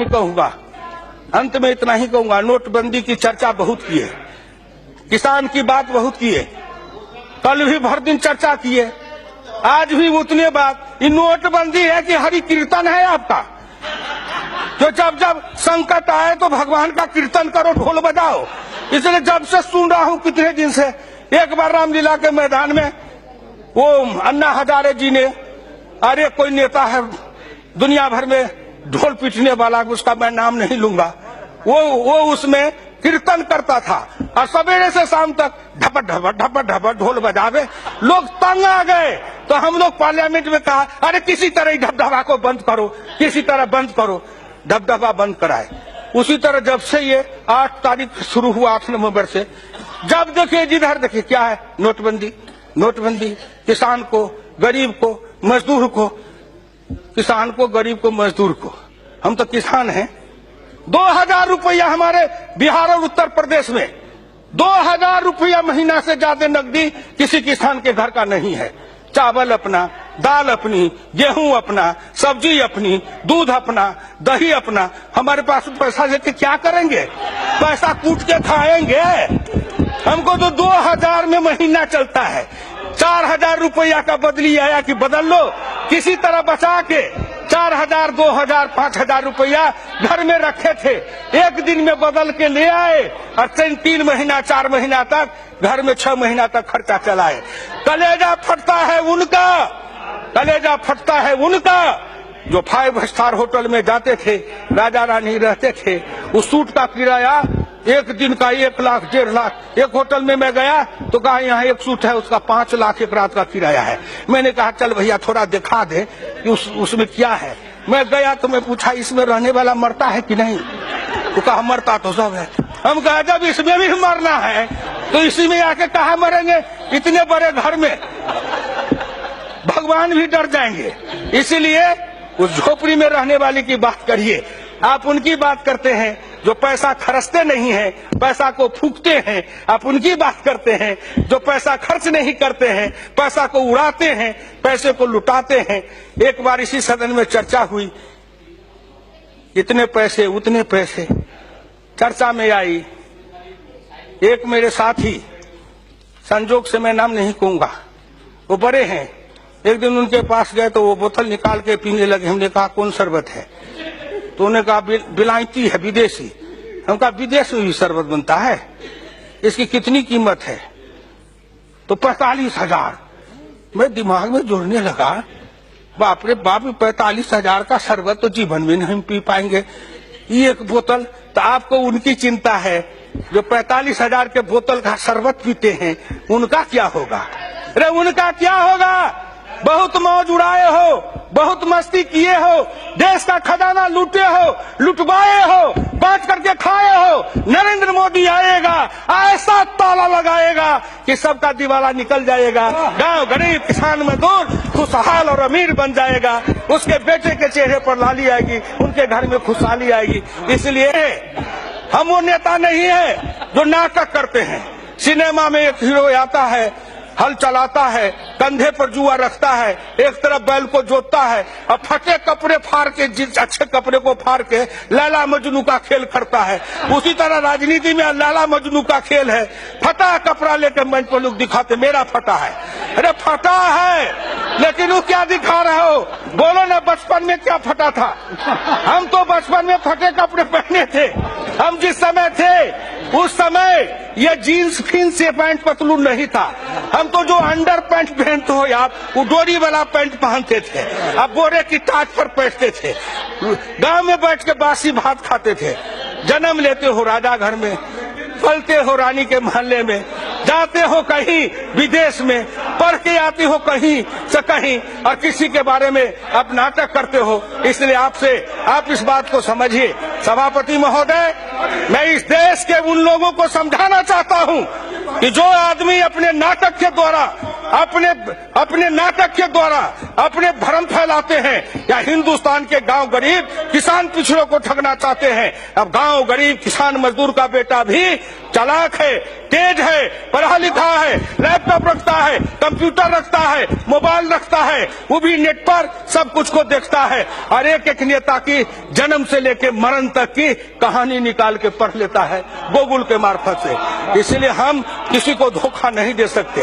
कहूंगा, अंत में इतना ही कहूंगा, नोटबंदी की चर्चा बहुत की है, किसान की बात बहुत की है, कल भी भर दिन चर्चा की है, आज भी उतने बात। ये नोटबंदी है कि हरि कीर्तन है आपका? जो जब जब संकट आए तो भगवान का कीर्तन करो, ढोल बजाओ। इसलिए जब से सुन रहा हूं कितने दिन से, एक बार रामलीला के मैदान में वो अन्ना हजारे जी ने, अरे कोई नेता है दुनिया भर में ढोल पीटने वाला, उसका मैं नाम नहीं लूंगा, वो उसमें कीर्तन करता था और सवेरे से शाम तक ढपट ढपट ढपट ढपट ढोल बजावे, लोग तंग आ गए। तो हम लोग पार्लियामेंट में कहा, अरे किसी तरह ढबढबा को बंद करो, किसी तरह बंद करो, ढबढबा बंद कराए। उसी तरह जब से ये 8 तारीख शुरू हुआ, 8 नवंबर से, जब देखिए जिधर देखिए क्या है, नोटबंदी नोटबंदी। किसान को, गरीब को, मजदूर को, किसान को, गरीब को, मजदूर को, हम तो किसान हैं। 2000 रुपया हमारे बिहार और उत्तर प्रदेश में 2000 रुपया महीना से ज्यादा नकदी किसी किसान के घर का नहीं है। चावल अपना, दाल अपनी, गेहूं अपना, सब्जी अपनी, दूध अपना, दही अपना। हमारे पास पैसा लेके क्या करेंगे? पैसा कूट के खाएंगे। हमको तो 2000 में महीना चलता है। 4000 रुपया का बदली आया कि बदल लो, किसी तरह बचा के 4000, 2000, 5000 रुपया घर में रखे थे, एक दिन में बदल के ले आए और 3 महीना 4 महीना तक घर में 6 महीना तक खर्चा चलाए। कलेजा फटता है उनका, कलेजा फटता है उनका जो 5 स्टार होटल में जाते थे, राजा रानी रहते थे। उस सूट का किराया एक दिन का 1 लाख 1.5 लाख। एक होटल में मैं गया तो कहा यहाँ एक सूट है, उसका 5 लाख एक रात का किराया है। मैंने कहा चल भैया थोड़ा दिखा दे कि उसमें क्या है। मैं गया तो मैं पूछा इसमें रहने वाला मरता है कि नहीं? तो कहा मरता तो सब है। हम कहा जब इसमें भी मरना है तो इसी में आके कहा मरेंगे? इतने बड़े घर में भगवान भी डर जाएंगे। इसीलिए उस झोपड़ी में रहने वाले की बात करिए। आप उनकी बात करते हैं जो पैसा खर्चते नहीं है, पैसा को फूकते हैं। आप उनकी बात करते हैं जो पैसा खर्च नहीं करते हैं, पैसा को उड़ाते हैं, पैसे को लुटाते हैं। एक बार इसी सदन में चर्चा हुई, इतने पैसे उतने पैसे चर्चा में आई। एक मेरे साथी, संजोग से मैं नाम नहीं कहूंगा, वो बड़े हैं, एक दिन उनके पास गए तो वो बोतल निकाल के पीने लगे। हमने कहा कौन शरबत है? तो उन्होंने कहा बिलायती है, विदेशी। हम कहा विदेश में भी शरबत बनता है, इसकी कितनी कीमत है? तो 45,000। मैं दिमाग में जोड़ने लगा, बाप रे बाप, 45,000 का शरबत तो जीवन में नहीं पी पाएंगे। ये एक बोतल। तो आपको उनकी चिंता है जो 45,000 के बोतल का शरबत पीते हैं, उनका क्या होगा? अरे उनका क्या होगा? बहुत मौज उड़ाए हो, बहुत मस्ती किए हो, देश का खजाना लूटे हो, लुटवाए हो, बांट करके खाए हो। नरेंद्र मोदी आएगा, ऐसा ताला लगाएगा कि सबका दिवाला निकल जाएगा। गांव गरीब, किसान मजदूर खुशहाल और अमीर बन जाएगा। उसके बेटे के चेहरे पर लाली आएगी, उनके घर में खुशहाली आएगी। इसलिए हम वो नेता नहीं है जो नाटक करते हैं। सिनेमा में एक हीरो आता है, हल चलाता है, कंधे पर जुआ रखता है, एक तरफ बैल को जोतता है और फटे कपड़े फाड़ के, जिस अच्छे कपड़े को फाड़ के लैला मजनू का खेल करता है। उसी तरह राजनीति में लैला मजनू का खेल है। फटा कपड़ा लेके मंच पर लोग दिखाते मेरा फटा है। अरे फटा है, लेकिन वो क्या दिखा रहे हो? बोलो ना, बचपन में क्या फटा था? हम तो बचपन में फटे कपड़े पहने थे। हम जिस समय थे उस समय ये जीन्स फीन्स से पैंट पतलून नहीं था। हम तो जो अंडर पैंट पहनते हो आप, वो डोरी वाला पैंट पहनते थे, अब बोरे की टाट पर बैठते थे, गांव में बैठ के बासी भात खाते थे। जन्म लेते हो राजा घर में, पलते हो रानी के मोहल्ले में, जाते हो कहीं विदेश में, पढ़ के आते हो कहीं से कहीं और किसी के बारे में आप नाटक करते हो। इसलिए आपसे आप इस बात को समझिए। सभापति महोदय, मैं इस देश के उन लोगों को समझाना चाहता हूं कि जो आदमी अपने नाटक के द्वारा अपने नाटक के द्वारा अपने भ्रम फैलाते हैं या हिंदुस्तान के गांव गरीब किसान पिछड़ों को ठगना चाहते हैं। अब गांव गरीब किसान मजदूर का बेटा भी चालाक है, तेज है, पढ़ा लिखा है, लैपटॉप रखता है, कंप्यूटर रखता है, मोबाइल रखता है, वो भी नेट पर सब कुछ को देखता है और एक एक नेता की जन्म से लेकर मरण तक की कहानी निकाल के पढ़ लेता है गूगल के मार्फत से। इसलिए हम किसी को धोखा नहीं दे सकते।